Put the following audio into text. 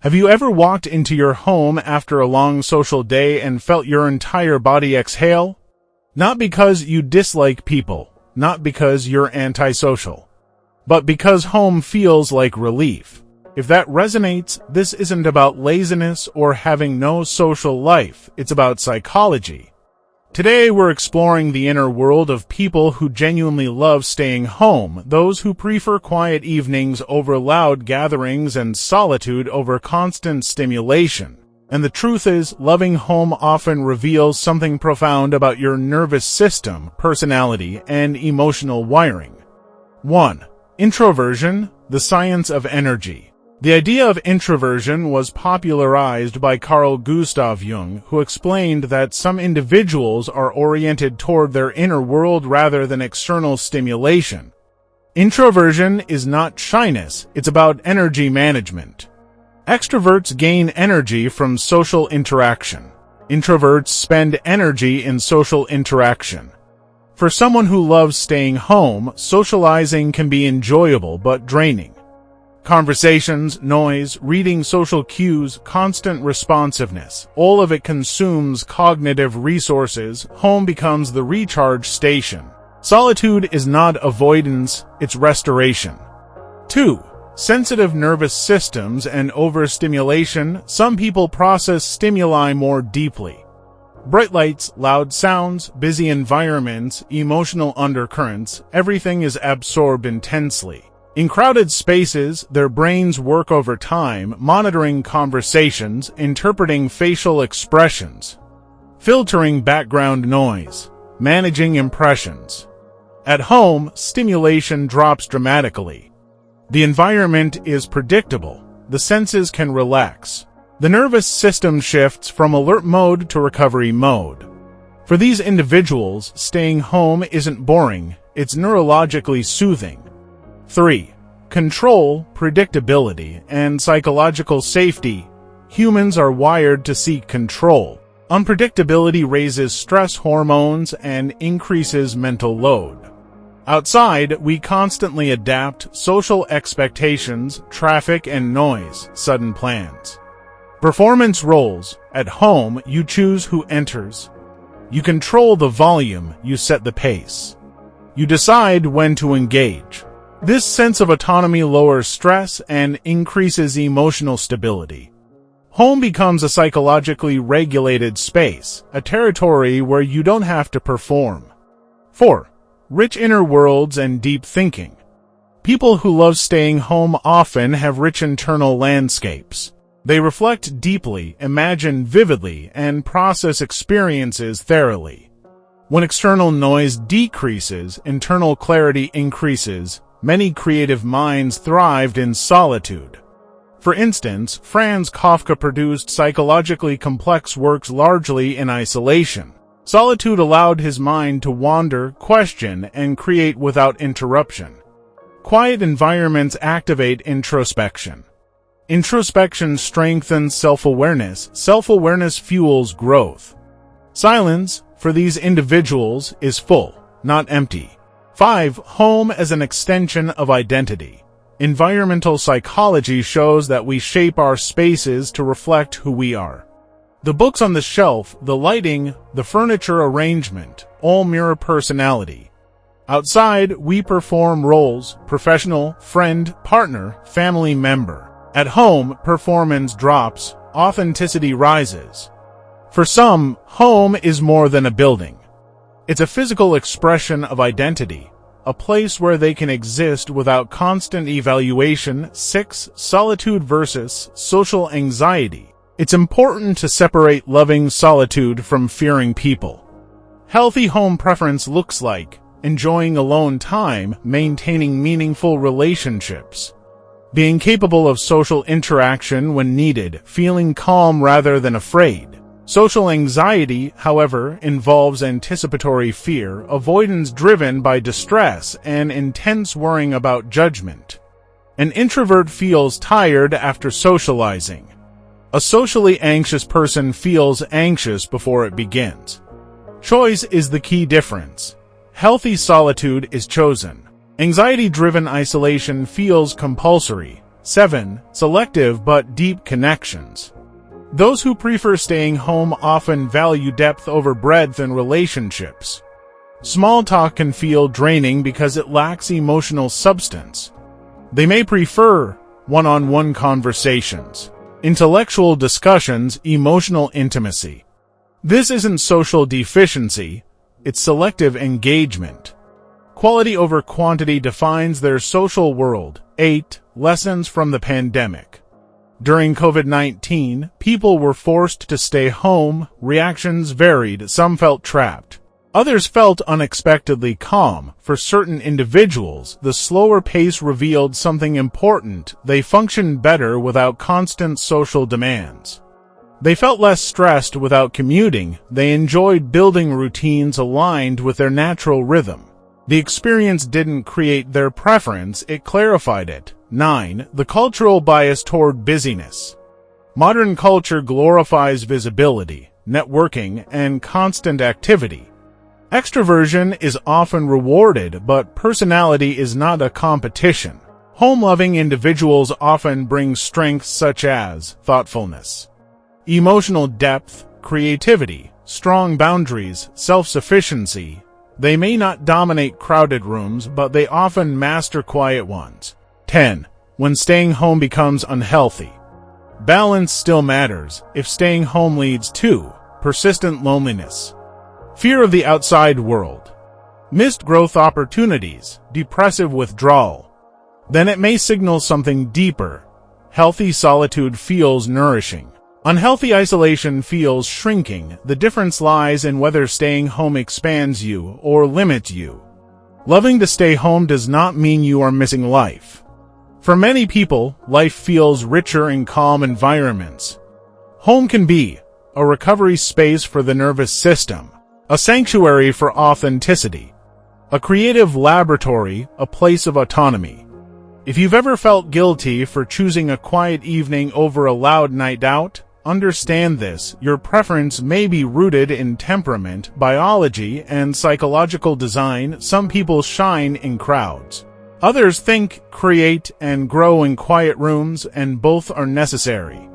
Have you ever walked into your home after a long social day and felt your entire body exhale? Not because you dislike people, not because you're antisocial, but because home feels like relief. If that resonates, this isn't about laziness or having no social life, it's about psychology. Today we're exploring the inner world of people who genuinely love staying home, those who prefer quiet evenings over loud gatherings and solitude over constant stimulation. And the truth is, loving home often reveals something profound about your nervous system, personality, and emotional wiring. 1. Introversion, the science of energy. The idea of introversion was popularized by Carl Gustav Jung, who explained that some individuals are oriented toward their inner world rather than external stimulation. Introversion is not shyness, it's about energy management. Extroverts gain energy from social interaction. Introverts spend energy in social interaction. For someone who loves staying home, socializing can be enjoyable but draining. Conversations, noise, reading social cues, constant responsiveness, all of it consumes cognitive resources. Home becomes the recharge station. Solitude is not avoidance, it's restoration. 2. Sensitive nervous systems and overstimulation. Some people process stimuli more deeply. Bright lights, loud sounds, busy environments, emotional undercurrents, everything is absorbed intensely. In crowded spaces, their brains work overtime, monitoring conversations, interpreting facial expressions, filtering background noise, managing impressions. At home, stimulation drops dramatically. The environment is predictable. The senses can relax. The nervous system shifts from alert mode to recovery mode. For these individuals, staying home isn't boring, it's neurologically soothing. 3. Control, predictability, and psychological safety. Humans are wired to seek control. Unpredictability raises stress hormones and increases mental load. Outside, we constantly adapt social expectations, traffic and noise, sudden plans. Performance roles. At home, you choose who enters. You control the volume, you set the pace. You decide when to engage. This sense of autonomy lowers stress and increases emotional stability. Home becomes a psychologically regulated space, a territory where you don't have to perform. 4. Rich inner worlds and deep thinking. People who love staying home often have rich internal landscapes. They reflect deeply, imagine vividly, and process experiences thoroughly. When external noise decreases, internal clarity increases. Many creative minds thrived in solitude. For instance, Franz Kafka produced psychologically complex works largely in isolation. Solitude allowed his mind to wander, question, and create without interruption. Quiet environments activate introspection. Introspection strengthens self-awareness. Self-awareness fuels growth. Silence, for these individuals, is full, not empty. 5. Home as an extension of identity. Environmental psychology shows that we shape our spaces to reflect who we are. The books on the shelf, the lighting, the furniture arrangement, all mirror personality. Outside, we perform roles: professional, friend, partner, family member. At home, performance drops, authenticity rises. For some, home is more than a building. It's a physical expression of identity, a place where they can exist without constant evaluation. 6. Solitude versus social anxiety. It's important to separate loving solitude from fearing people. Healthy home preference looks like enjoying alone time, maintaining meaningful relationships, being capable of social interaction when needed, feeling calm rather than afraid. Social anxiety, however, involves anticipatory fear, avoidance driven by distress, and intense worrying about judgment. An introvert feels tired after socializing. A socially anxious person feels anxious before it begins. Choice is the key difference. Healthy solitude is chosen. Anxiety-driven isolation feels compulsory. 7. Selective but deep connections. Those who prefer staying home often value depth over breadth in relationships. Small talk can feel draining because it lacks emotional substance. They may prefer one-on-one conversations, intellectual discussions, emotional intimacy. This isn't social deficiency, it's selective engagement. Quality over quantity defines their social world. 8. Lessons from the pandemic. During COVID-19, people were forced to stay home. Reactions varied. Some felt trapped. Others felt unexpectedly calm. For certain individuals, the slower pace revealed something important. They functioned better without constant social demands. They felt less stressed without commuting. They enjoyed building routines aligned with their natural rhythm. The experience didn't create their preference, it clarified it. 9. The cultural bias toward busyness. Modern culture glorifies visibility, networking, and constant activity. Extroversion is often rewarded, but personality is not a competition. Home-loving individuals often bring strengths such as thoughtfulness, emotional depth, creativity, strong boundaries, self-sufficiency. They may not dominate crowded rooms, but they often master quiet ones. 10. When staying home becomes unhealthy. Balance still matters if staying home leads to persistent loneliness, fear of the outside world, missed growth opportunities, depressive withdrawal. Then it may signal something deeper. Healthy solitude feels nourishing. Unhealthy isolation feels shrinking. The difference lies in whether staying home expands you or limits you. Loving to stay home does not mean you are missing life. For many people, life feels richer in calm environments. Home can be a recovery space for the nervous system, a sanctuary for authenticity, a creative laboratory, a place of autonomy. If you've ever felt guilty for choosing a quiet evening over a loud night out, understand this. Your preference may be rooted in temperament, biology, and psychological design. Some people shine in crowds. Others think, create, and grow in quiet rooms, and both are necessary.